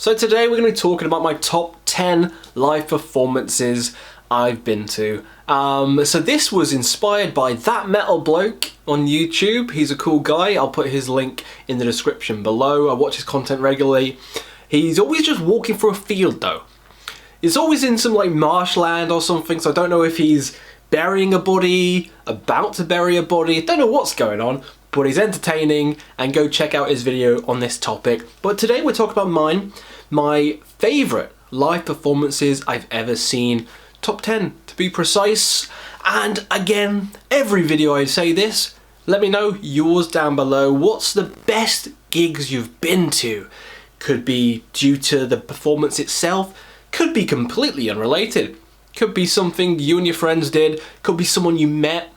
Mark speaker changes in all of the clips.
Speaker 1: So today we're going to be talking about my top 10 live performances I've been to. So this was inspired by That Metal Bloke on YouTube. He's a cool guy. I'll put his link in the description below. I watch his content regularly. He's always just walking through a field though. It's always in some like marshland or something, so I don't know if he's burying a body, about to bury a body, don't know what's going on, but he's entertaining, and go check out his video on this topic. But today we're talking about my favourite live performances I've ever seen. Top 10 to be precise. And again, every video I say this, let me know yours down below. What's the best gigs you've been to? Could be due to the performance itself, could be completely unrelated. Could be something you and your friends did, could be someone you met,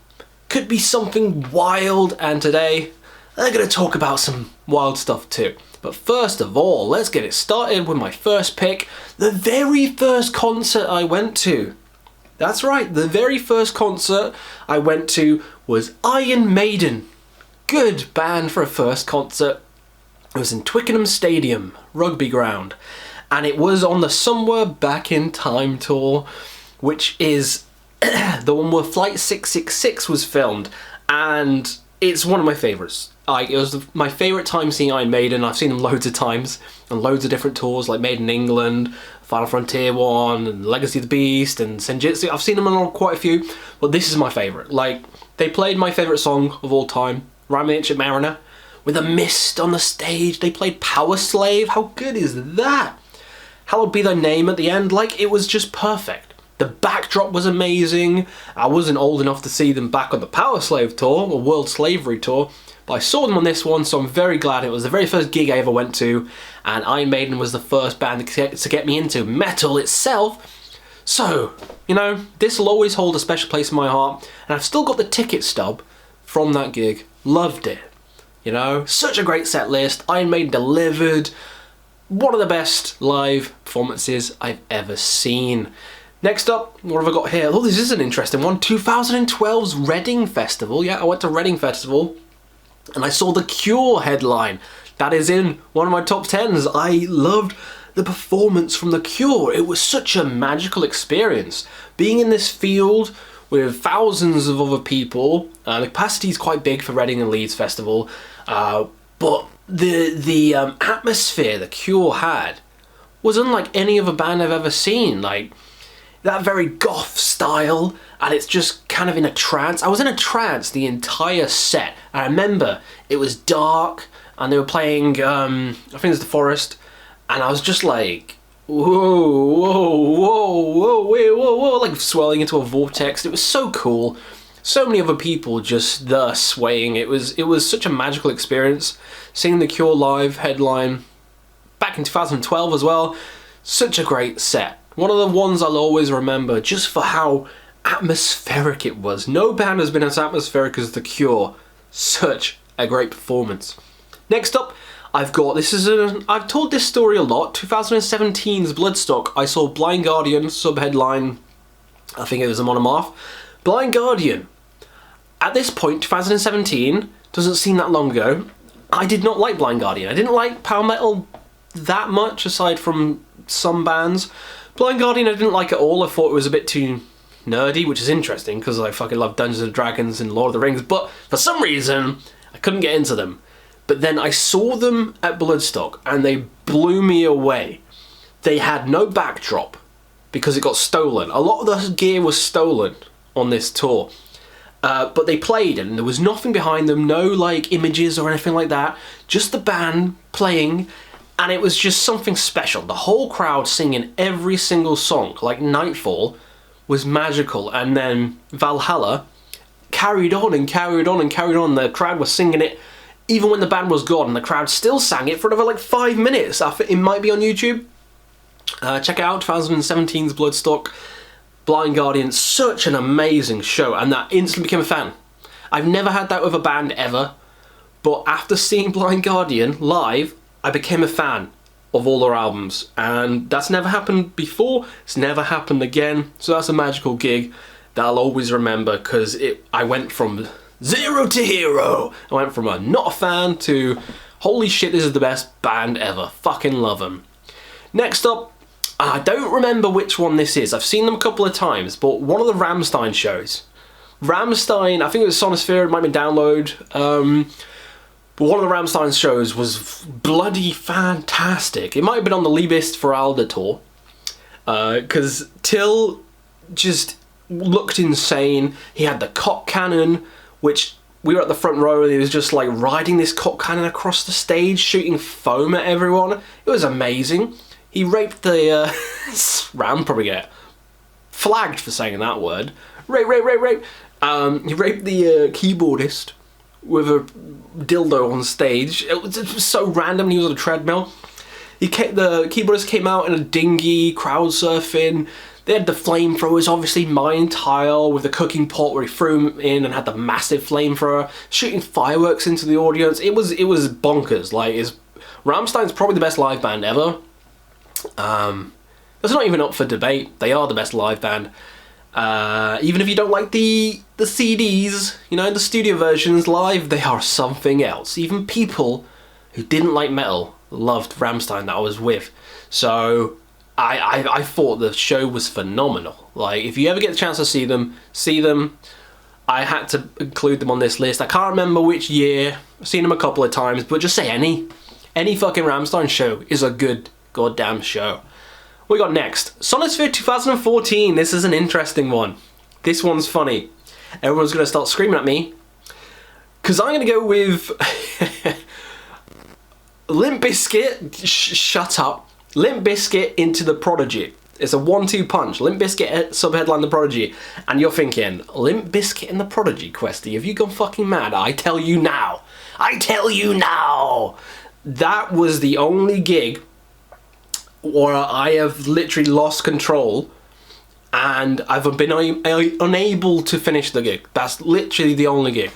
Speaker 1: could be something wild, and today I'm going to talk about some wild stuff too. But first of all, let's get it started with my first pick, the very first concert I went to. That's right, the very first concert I went to was Iron Maiden. Good band for a first concert. It was in Twickenham Stadium, rugby ground, and it was on the Somewhere Back in Time tour, which is the one where Flight 666 was filmed, and it's one of my favourites. It was my favourite time seeing Iron Maiden. I've seen them loads of times on loads of different tours, like Made in England, Final Frontier one, and Legacy of the Beast, and Senjutsu. I've seen them on quite a few, but this is my favourite. Like, they played my favourite song of all time, Romantic Mariner, with a mist on the stage. They played Power Slave. How good is that? Hallowed Be Thy Name at the end. Like, it was just perfect. The backdrop was amazing. I wasn't old enough to see them back on the Power Slave tour, or World Slavery tour, but I saw them on this one, so I'm very glad. It was the very first gig I ever went to, and Iron Maiden was the first band to get me into metal itself. So, you know, this will always hold a special place in my heart, and I've still got the ticket stub from that gig. Loved it. You know, such a great set list. Iron Maiden delivered. One of the best live performances I've ever seen. Next up, what have I got here? Oh, this is an interesting one. 2012's Reading Festival. Yeah, I went to Reading Festival and I saw The Cure headline. That is in one of my top 10s. I loved the performance from The Cure. It was such a magical experience. Being in this field with thousands of other people, the capacity is quite big for Reading and Leeds Festival, but the atmosphere The Cure had was unlike any other band I've ever seen. Like, that very goth style, and it's just kind of in a trance. I was in a trance the entire set. I remember it was dark, and they were playing, I think it was The Forest, and I was just like, whoa, whoa, whoa, whoa, whoa, whoa, whoa, like swirling into a vortex. It was so cool. So many other people just there swaying. It was such a magical experience. Seeing The Cure live headline back in 2012 as well. Such a great set. One of the ones I'll always remember just for how atmospheric it was. No band has been as atmospheric as The Cure. Such a great performance. Next up, I've got, I've told this story a lot, 2017's Bloodstock. I saw Blind Guardian sub-headline, I think it was a monomarth. Blind Guardian. At this point, 2017, doesn't seem that long ago, I did not like Blind Guardian. I didn't like power metal that much, aside from some bands. Blind Guardian I didn't like at all. I thought it was a bit too nerdy, which is interesting because I fucking love Dungeons and Dragons and Lord of the Rings, but for some reason I couldn't get into them. But then I saw them at Bloodstock and they blew me away. They had no backdrop because it got stolen. A lot of the gear was stolen on this tour. But they played and there was nothing behind them, no like images or anything like that, just the band playing. And it was just something special. The whole crowd singing every single song, like Nightfall, was magical. And then Valhalla carried on and carried on and carried on. The crowd was singing it even when the band was gone, and the crowd still sang it for another like 5 minutes. It might be on YouTube. Check it out, 2017's Bloodstock, Blind Guardian. Such an amazing show, and that instantly became a fan. I've never had that with a band ever, but after seeing Blind Guardian live, I became a fan of all their albums, and that's never happened before, it's never happened again, so that's a magical gig that I'll always remember, because I went from zero to hero. I went from a not a fan to holy shit, this is the best band ever, fucking love them. Next up, I don't remember which one this is. I've seen them a couple of times, but one of the Rammstein shows. Rammstein, I think it was Sonosphere, it might have been Download. But one of the Rammstein shows was bloody fantastic. It might have been on the Liebest for Alda tour. Because Till just looked insane. He had the cock cannon, which we were at the front row and he was just like riding this cock cannon across the stage, shooting foam at everyone. It was amazing. He raped the, Ram probably get flagged for saying that word. Rape. He raped the keyboardist with a dildo on stage. It was so random. He was on a treadmill. The keyboardist came out in a dinghy, crowd surfing. They had the flamethrowers, obviously mine tile with the cooking pot where he threw him in and had the massive flamethrower, shooting fireworks into the audience. It was bonkers. Like, Rammstein's probably the best live band ever. It's not even up for debate. They are the best live band. Even if you don't like the CDs, you know, the studio versions, live, they are something else. Even people who didn't like metal loved Rammstein that I was with. So I thought the show was phenomenal. Like, if you ever get the chance to see them, see them. I had to include them on this list. I can't remember which year. I've seen them a couple of times, but just say any fucking Rammstein show is a good goddamn show. What we got next? Sonosphere 2014. This is an interesting one. This one's funny. Everyone's going to start screaming at me, because I'm going to go with Limp Bizkit. Shut up. Limp Bizkit into the Prodigy. It's a 1-2 punch. Limp Bizkit sub-headline the Prodigy. And you're thinking, Limp Bizkit and the Prodigy, Questy, have you gone fucking mad? I tell you now. That was the only gig where I have literally lost control and I've been unable to finish the gig. That's literally the only gig.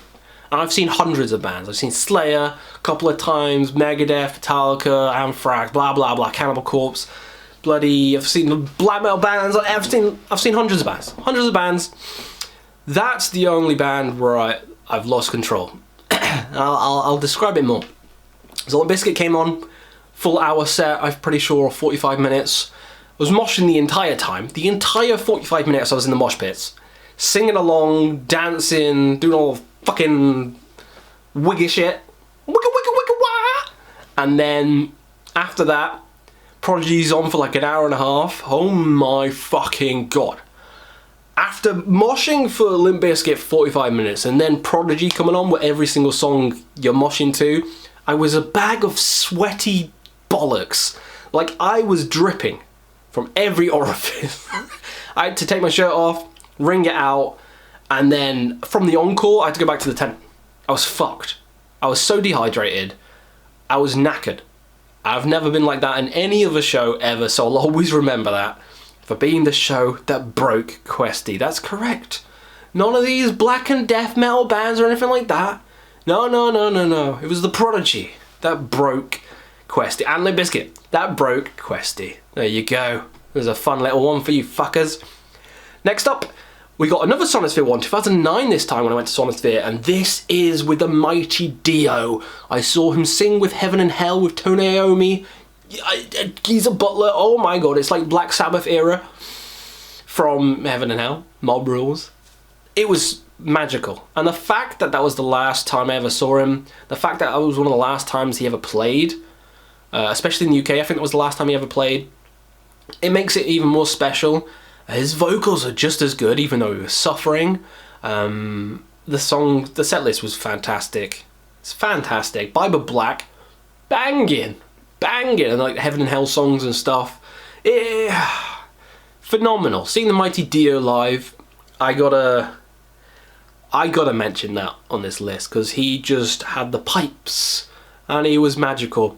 Speaker 1: And I've seen hundreds of bands. I've seen Slayer a couple of times, Megadeth, Metallica, Anthrax, blah blah blah, Cannibal Corpse, bloody. I've seen black metal bands. I've seen hundreds of bands. That's the only band where I've lost control. I'll describe it more. So Limp Bizkit came on, full hour set. I'm pretty sure 45 minutes. I was moshing the entire time. The entire 45 minutes I was in the mosh pits, singing along, dancing, doing all fucking wiggy shit. Wigga wah! And then after that, Prodigy's on for like an hour and a half. Oh my fucking god. After moshing for Limp Bizkit 45 minutes and then Prodigy coming on with every single song you're moshing to, I was a bag of sweaty bollocks. Like, I was dripping from every orifice. I had to take my shirt off, wring it out, and then from the encore, I had to go back to the tent. I was fucked. I was so dehydrated. I was knackered. I've never been like that in any other show ever, so I'll always remember that for being the show that broke Questy. That's correct. None of these black and death metal bands or anything like that. No. It was the Prodigy that broke Questy. And Limp Bizkit, that broke Questy. There you go. There's a fun little one for you fuckers. Next up, we got another Sonosphere one, 2009 this time when I went to Sonosphere, and this is with the mighty Dio. I saw him sing with Heaven and Hell with Tony Iommi. He's a butler. Oh my god, it's like Black Sabbath era from Heaven and Hell, Mob Rules. It was magical. And the fact that that was the last time I ever saw him, the fact that that was one of the last times he ever played, especially in the UK, I think that was the last time he ever played, it makes it even more special. His vocals are just as good, even though he was suffering. The set list was fantastic. It's fantastic. Bible Black, banging, and like Heaven and Hell songs and stuff. Phenomenal. Seeing the mighty Dio live, I gotta mention that on this list because he just had the pipes and he was magical.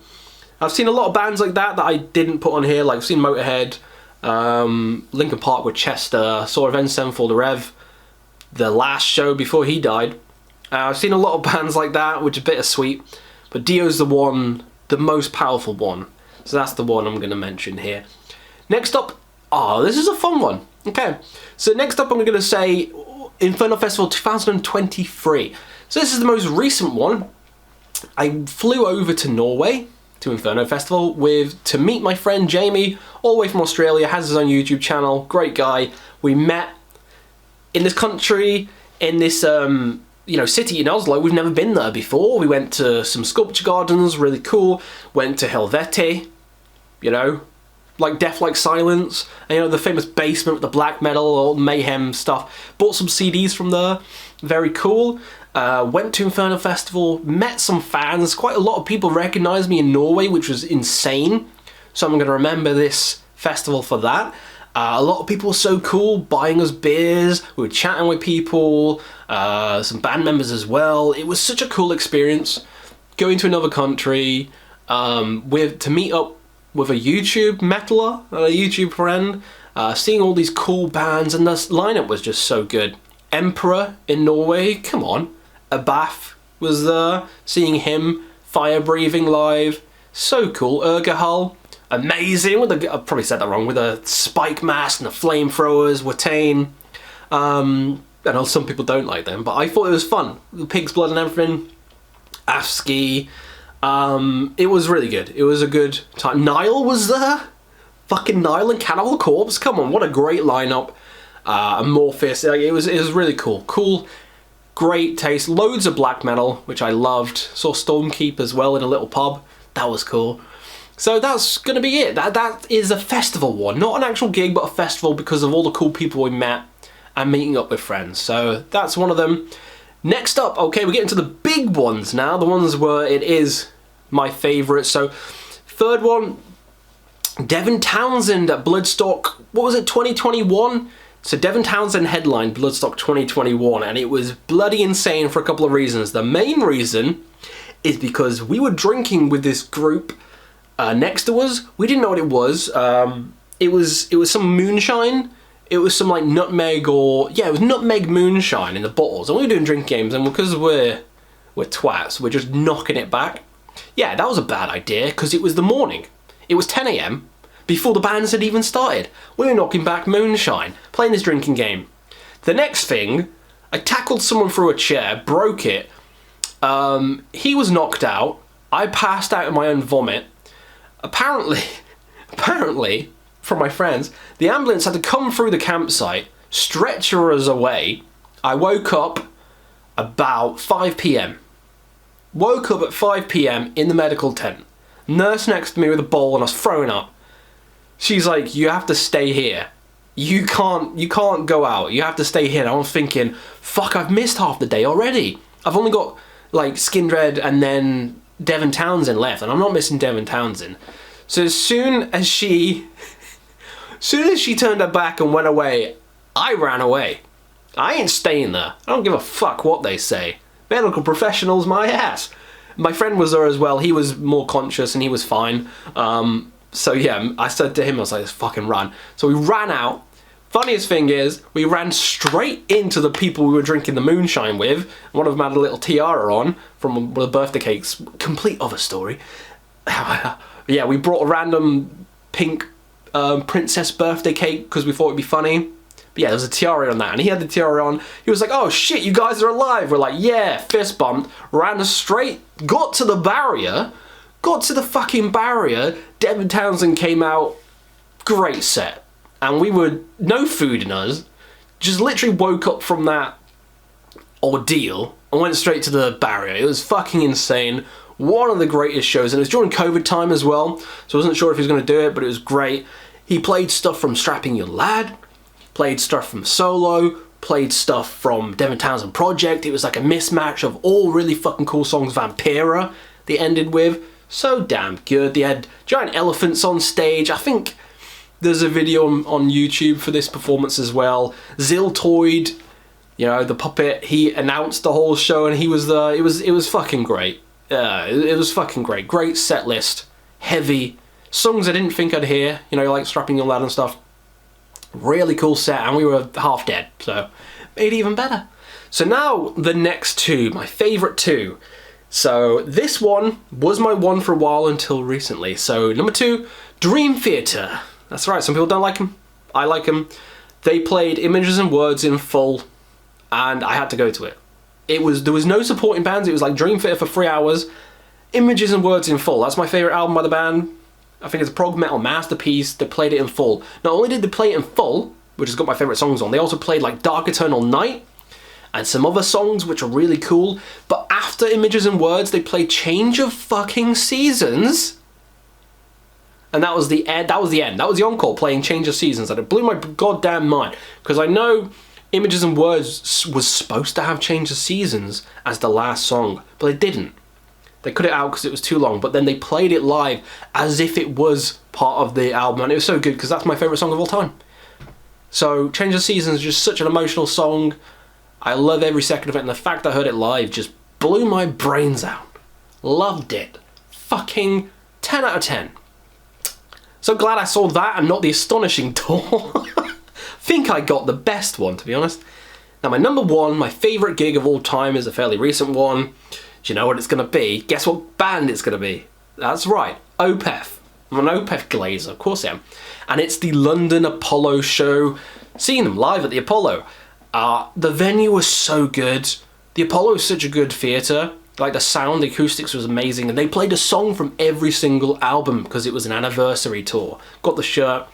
Speaker 1: I've seen a lot of bands like that I didn't put on here. Like I've seen Motorhead, Linkin Park with Chester, saw Avenged Sevenfold, the Rev, the last show before he died. I've seen a lot of bands like that, which is bittersweet, but Dio's the most powerful one, so that's the one I'm going to mention here. Next up, this is a fun one. Okay, so next up I'm going to say Inferno Festival 2023. So this is the most recent one. I flew over to Norway to Inferno Festival to meet my friend Jamie, all the way from Australia, has his own YouTube channel, great guy. We met in this country, in this city in Oslo. We've never been there before. We went to some sculpture gardens, really cool. Went to Helvete, like Death Like Silence, and the famous basement with the black metal, all mayhem stuff. Bought some CDs from there, very cool. Went to Inferno Festival, met some fans. Quite a lot of people recognised me in Norway, which was insane. So I'm going to remember this festival for that. A lot of people were so cool, buying us beers. We were chatting with people, some band members as well. It was such a cool experience. Going to another country, to meet up with a YouTube metaler, a YouTube friend, seeing all these cool bands, and the lineup was just so good. Emperor in Norway, come on. Opeth was there, seeing him fire breathing live, so cool. Urgahal, amazing. I probably said that wrong. With a spike mask and the flamethrowers, Watain. I know some people don't like them, but I thought it was fun. The pig's blood and everything. Afski. It was really good. It was a good time. Nile was there. Fucking Nile and Cannibal Corpse. Come on, what a great lineup. Amorphous. It was really cool. Cool. Great taste. Loads of black metal, which I loved. Saw Stormkeep as well in a little pub. That was cool. So that's gonna be it. That is a festival one. Not an actual gig, but a festival because of all the cool people we met and meeting up with friends. So that's one of them. Next up, okay, we're getting to the big ones now. The ones where it is my favourite. So third one, Devin Townsend at Bloodstock, what was it, 2021? So Devin Townsend headlined Bloodstock 2021, and it was bloody insane for a couple of reasons. The main reason is because we were drinking with this group next to us. We didn't know what it was. It was some moonshine. It was some like nutmeg, it was nutmeg moonshine in the bottles. And we were doing drink games, and because we're twats, we're just knocking it back. Yeah, that was a bad idea, because it was the morning. It was 10 AM, before the bands had even started. We were knocking back moonshine, playing this drinking game. The next thing, I tackled someone through a chair, broke it. He was knocked out. I passed out in my own vomit. Apparently, from my friends, the ambulance had to come through the campsite, stretcher us away. I woke up about 5 PM. Woke up at 5 PM in the medical tent. Nurse next to me with a bowl, and I was throwing up. She's like, you have to stay here. You can't go out. You have to stay here. And I was thinking, fuck, I've missed half the day already. I've only got like Skindred and then Devin Townsend left, and I'm not missing Devin Townsend. So as soon as she turned her back and went away, I ran away. I ain't staying there. I don't give a fuck what they say. Medical professionals, my ass. My friend was there as well. He was more conscious and he was fine. So yeah, I said to him, I was like, let's fucking run. So we ran out. Funniest thing is, we ran straight into the people we were drinking the moonshine with. One of them had a little tiara on from one of the birthday cakes. Complete other story. Yeah, we brought a random pink princess birthday cake because we thought it'd be funny. But yeah, there was a tiara on that, and he had the tiara on. He was like, oh shit, you guys are alive. We're like, yeah, fist bumped, ran straight, got to the barrier, got to the fucking barrier. Devin Townsend came out, great set. And we were, no food in us, just literally woke up from that ordeal and went straight to the barrier. It was fucking insane. One of the greatest shows, and it was during COVID time as well, so I wasn't sure if he was going to do it, but it was great. He played stuff from Strapping Your Lad, played stuff from Solo, played stuff from Devin Townsend Project. It was like a mismatch of all really fucking cool songs. Vampira, they ended with. So damn good. They had giant elephants on stage. I think there's a video on YouTube for this performance as well. Ziltoid, the puppet, he announced the whole show and he was there. It was fucking great. It was fucking great. Great set list. Heavy. Songs I didn't think I'd hear, like Strapping Your Lad and stuff. Really cool set, and we were half dead, so made it even better. So now the next two, my favourite two. So this one was my one for a while until recently. So number 2, Dream Theater. That's right, some people don't like them. I like them. They played Images and Words in full, and I had to go to it. There was no supporting bands. It was like Dream Theater for 3 hours. Images and Words in full. That's my favourite album by the band. I think it's a prog metal masterpiece. They played it in full. Not only did they play it in full, which has got my favourite songs on, they also played like Dark Eternal Night and some other songs which are really cool. But after Images and Words, they played Change of fucking Seasons. And that was the end. That was the encore, playing Change of Seasons. And it blew my goddamn mind. Because I know Images and Words was supposed to have Change of Seasons as the last song, but they didn't. They cut it out because it was too long, but then they played it live as if it was part of the album, and it was so good because that's my favourite song of all time. So Change of Seasons is just such an emotional song. I love every second of it, and the fact I heard it live just blew my brains out. Loved it. Fucking 10 out of 10. So glad I saw that and not the Astonishing tour. Think I got the best one, to be honest. Now my number one, my favourite gig of all time, is a fairly recent one. Do you know what it's going to be? Guess what band it's going to be? That's right, Opeth. I'm an Opeth glazer, of course I am. And it's the London Apollo show. Seeing them live at the Apollo. The venue was so good. The Apollo is such a good theatre. Like the sound, the acoustics was amazing. And they played a song from every single album because it was an anniversary tour. Got the shirt.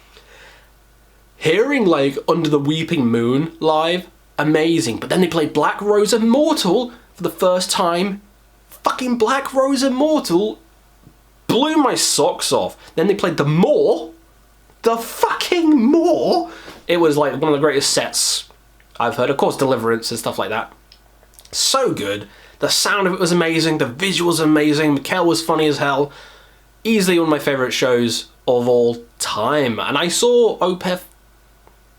Speaker 1: Hearing like Under the Weeping Moon live, amazing. But then they played Black Rose Immortal for the first time. Fucking Black Rose Immortal blew my socks off. Then they played The More. The fucking More. It was like one of the greatest sets I've heard. Of course, Deliverance and stuff like that. So good. The sound of it was amazing. The visuals amazing. Mikkel was funny as hell. Easily one of my favourite shows of all time. And I saw Opeth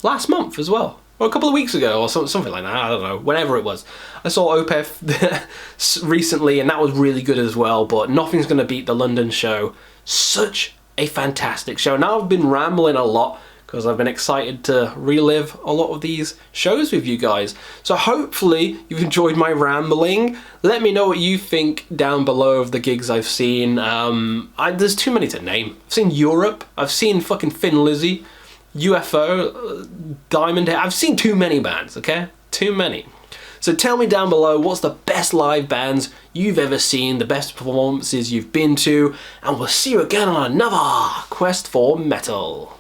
Speaker 1: last month as well. Or a couple of weeks ago, or something like that, I don't know, whenever it was. I saw Opeth recently, and that was really good as well, but nothing's going to beat the London show. Such a fantastic show. Now I've been rambling a lot, because I've been excited to relive a lot of these shows with you guys. So hopefully you've enjoyed my rambling. Let me know what you think down below of the gigs I've seen. There's too many to name. I've seen Europe, I've seen fucking Thin Lizzy, UFO, Diamond Head. I've seen too many bands, okay? Too many. So tell me down below what's the best live bands you've ever seen, the best performances you've been to, and we'll see you again on another Quest for Metal.